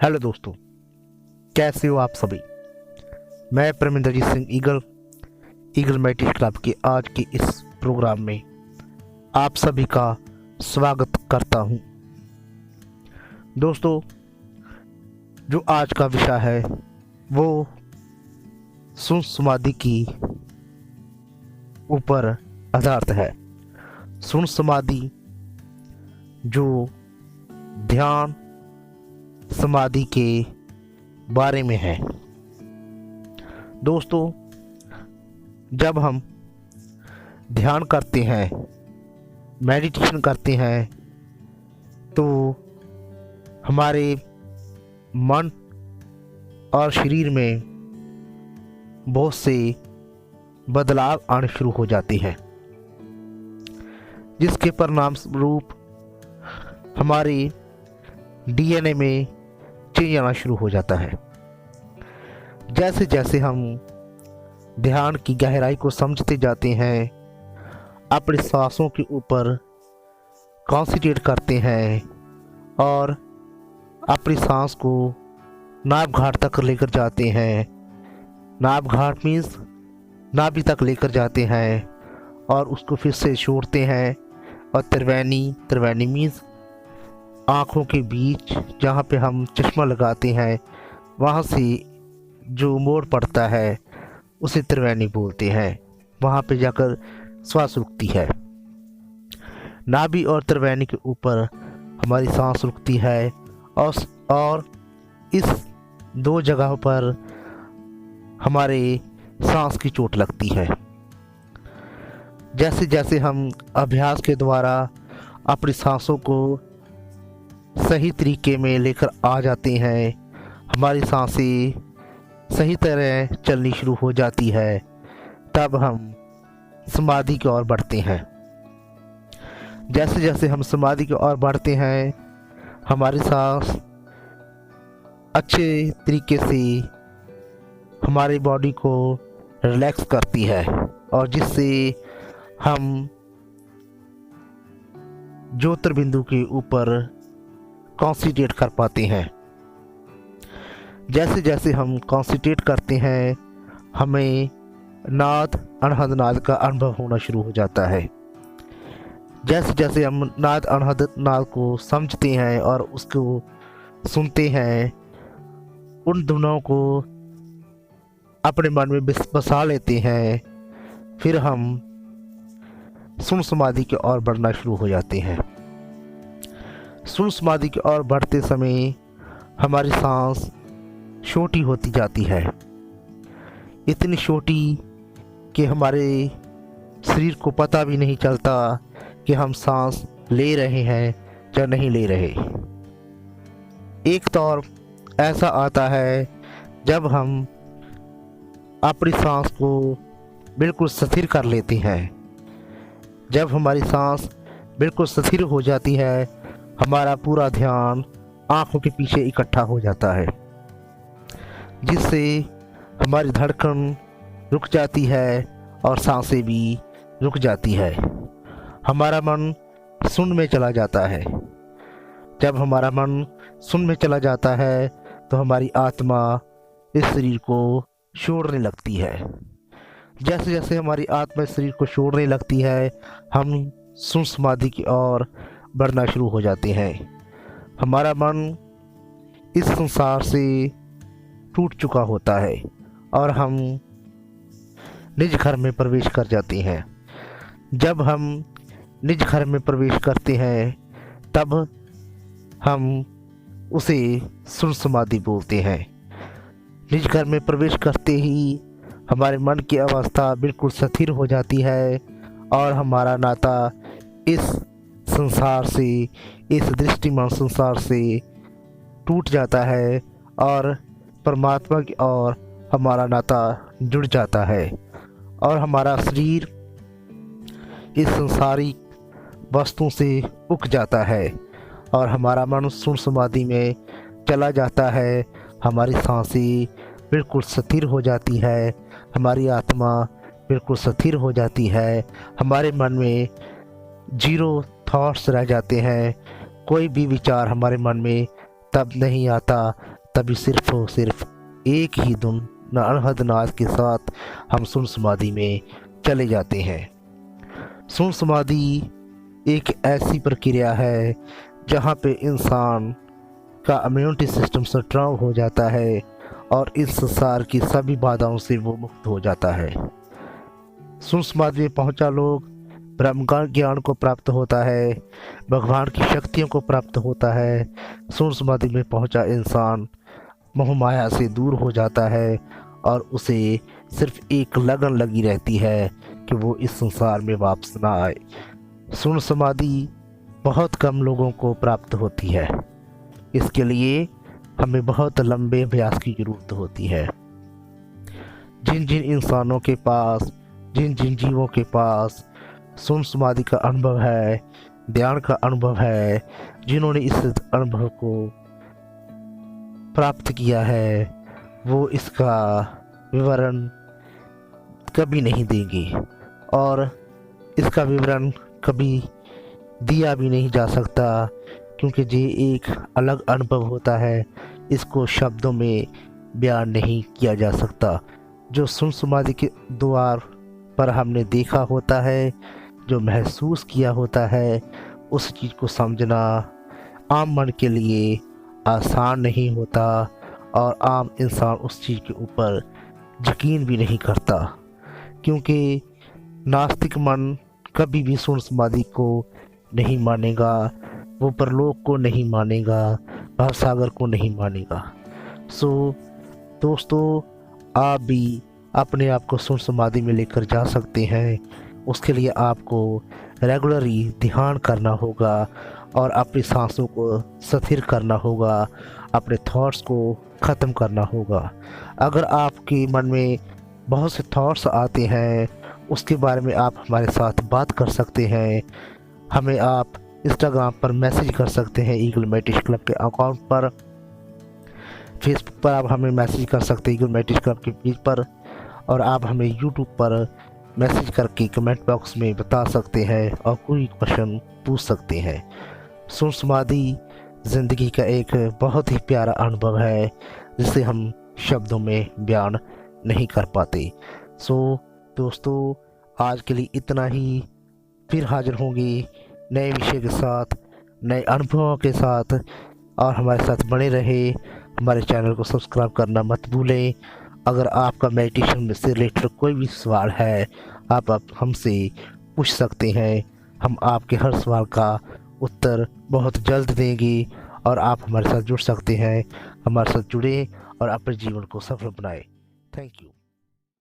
Hello दोस्तों, कैसे हो आप सभी। मैं परमिंदरजीत सिंह ईगल मैटिश क्लब के आज के इस प्रोग्राम में आप सभी का स्वागत करता हूं। दोस्तों, जो आज का विषय है वो सुन समाधि की ऊपर आधारित है। सुन समाधि जो ध्यान समाधि के बारे में है। दोस्तों, जब हम ध्यान करते हैं, मेडिटेशन करते हैं, तो हमारे मन और शरीर में बहुत से बदलाव आने शुरू हो जाते हैं, जिसके परिणाम स्वरूप हमारे डीएनए में चेंज आना शुरू हो जाता है। जैसे जैसे हम ध्यान की गहराई को समझते जाते हैं, अपनी सांसों के ऊपर कॉन्सेंट्रेट करते हैं और अपनी सांस को नाभ घाट तक लेकर जाते हैं। नाभ घाट मीन्स नाभि तक लेकर जाते हैं और उसको फिर से छोड़ते हैं। और त्रिवेणी मीन्स आँखों के बीच जहाँ पे हम चश्मा लगाते हैं, वहाँ से जो मोड़ पड़ता है उसे त्रिवेणी बोलते हैं। वहाँ पे जाकर श्वास रुकती है। नाभि और त्रिवेणी के ऊपर हमारी सांस रुकती है और इस दो जगहों पर हमारे सांस की चोट लगती है। जैसे जैसे हम अभ्यास के द्वारा अपनी सांसों को सही तरीके में लेकर आ जाते हैं, हमारी सांसें सही तरह चलनी शुरू हो जाती है, तब हम समाधि की ओर बढ़ते हैं। जैसे जैसे हम समाधि की ओर बढ़ते हैं, हमारी सांस अच्छे तरीके से हमारी बॉडी को रिलैक्स करती है और जिससे हम ज्योतिर्बिंदु के ऊपर कॉन्सेंट्रेट कर पाते हैं। जैसे जैसे हम कॉन्सेंट्रेट करते हैं, हमें नाद अनहद नाद का अनुभव होना शुरू हो जाता है। जैसे जैसे हम नाद अनहद नाद को समझते हैं और उसको सुनते हैं, उन धुनों को अपने मन में बसा लेते हैं, फिर हम सुन समाधि की ओर बढ़ना शुरू हो जाते हैं। सुन समाधि की ओर बढ़ते समय हमारी सांस छोटी होती जाती है, इतनी छोटी कि हमारे शरीर को पता भी नहीं चलता कि हम सांस ले रहे हैं या नहीं ले रहे। एक दौर ऐसा आता है जब हम अपनी सांस को बिल्कुल स्थिर कर लेते हैं। जब हमारी सांस बिल्कुल स्थिर हो जाती है, हमारा पूरा ध्यान आँखों के पीछे इकट्ठा हो जाता है, जिससे हमारी धड़कन रुक जाती है और सांसें भी रुक जाती है। हमारा मन शून्य में चला जाता है। जब हमारा मन शून्य में चला जाता है तो हमारी आत्मा इस शरीर को छोड़ने लगती है। जैसे जैसे हमारी आत्मा इस शरीर को छोड़ने लगती है, हम सुन समाधि की ओर बढ़ना शुरू हो जाते हैं। हमारा मन इस संसार से टूट चुका होता है और हम निज घर में प्रवेश कर जाते हैं। जब हम निज घर में प्रवेश करते हैं, तब हम उसे सुन समाधि बोलते हैं। निज घर में प्रवेश करते ही हमारे मन की अवस्था बिल्कुल स्थिर हो जाती है और हमारा नाता इस संसार से, इस दृष्टिमान संसार से टूट जाता है और परमात्मा की ओर हमारा नाता जुड़ जाता है और हमारा शरीर इस संसारिक वस्तु से उग जाता है और हमारा मन सुन समाधि में चला जाता है। हमारी सांसें बिल्कुल स्थिर हो जाती है, हमारी आत्मा बिल्कुल स्थिर हो जाती है, हमारे मन में जीरो थॉट्स रह जाते हैं, कोई भी विचार हमारे मन में तब नहीं आता, तभी सिर्फ और सिर्फ एक ही धुन न अनहद नाद के साथ हम सुन समाधि में चले जाते हैं। सुन समाधि एक ऐसी प्रक्रिया है जहाँ पे इंसान का इम्यूनिटी सिस्टम स्ट्रांग हो जाता है और इस संसार की सभी बाधाओं से वो मुक्त हो जाता है। सुन समाधि में पहुँचा लोग ब्रह्म ज्ञान को प्राप्त होता है, भगवान की शक्तियों को प्राप्त होता है। सुन समाधि में पहुँचा इंसान मोह माया से दूर हो जाता है और उसे सिर्फ एक लगन लगी रहती है कि वो इस संसार में वापस ना आए। सुन समाधि बहुत कम लोगों को प्राप्त होती है, इसके लिए हमें बहुत लंबे अभ्यास की ज़रूरत होती है। जिन जिन इंसानों के पास, जिन जिन जीवों के पास सुन समाधि का अनुभव है, ध्यान का अनुभव है, जिन्होंने इस अनुभव को प्राप्त किया है, वो इसका विवरण कभी नहीं देंगे और इसका विवरण कभी दिया भी नहीं जा सकता, क्योंकि ये एक अलग अनुभव होता है, इसको शब्दों में बयान नहीं किया जा सकता। जो सुन समाधि के द्वार पर हमने देखा होता है, जो महसूस किया होता है, उस चीज़ को समझना आम मन के लिए आसान नहीं होता और आम इंसान उस चीज़ के ऊपर यकीन भी नहीं करता, क्योंकि नास्तिक मन कभी भी सुन समाधि को नहीं मानेगा, वो परलोक को नहीं मानेगा, भवसागर को नहीं मानेगा। सो दोस्तों, आप भी अपने आप को सुन समाधि में लेकर जा सकते हैं। उसके लिए आपको रेगुलरली ध्यान करना होगा और अपनी सांसों को स्थिर करना होगा, अपने थॉट्स को ख़त्म करना होगा। अगर आपके मन में बहुत से थॉट्स आते हैं, उसके बारे में आप हमारे साथ बात कर सकते हैं। हमें आप इंस्टाग्राम पर मैसेज कर सकते हैं ईगल मेडिटेशन क्लब के अकाउंट पर, फेसबुक पर आप हमें मैसेज कर सकते हैं ईगल मेडिटेशन क्लब के पेज पर, और आप हमें यूट्यूब पर मैसेज करके कमेंट बॉक्स में बता सकते हैं और कोई क्वेश्चन पूछ सकते हैं। सुन समाधि ज़िंदगी का एक बहुत ही प्यारा अनुभव है, जिसे हम शब्दों में बयान नहीं कर पाते। सो दोस्तों, आज के लिए इतना ही। फिर हाजिर होंगे नए विषय के साथ, नए अनुभवों के साथ, और हमारे साथ बने रहे। हमारे चैनल को सब्सक्राइब करना मत भूलें। अगर आपका मेडिटेशन में से रिलेटेड कोई भी सवाल है, आप हमसे पूछ सकते हैं। हम आपके हर सवाल का उत्तर बहुत जल्द देंगे और आप हमारे साथ जुड़ सकते हैं। हमारे साथ जुड़ें और अपने जीवन को सफल बनाएं। Thank you.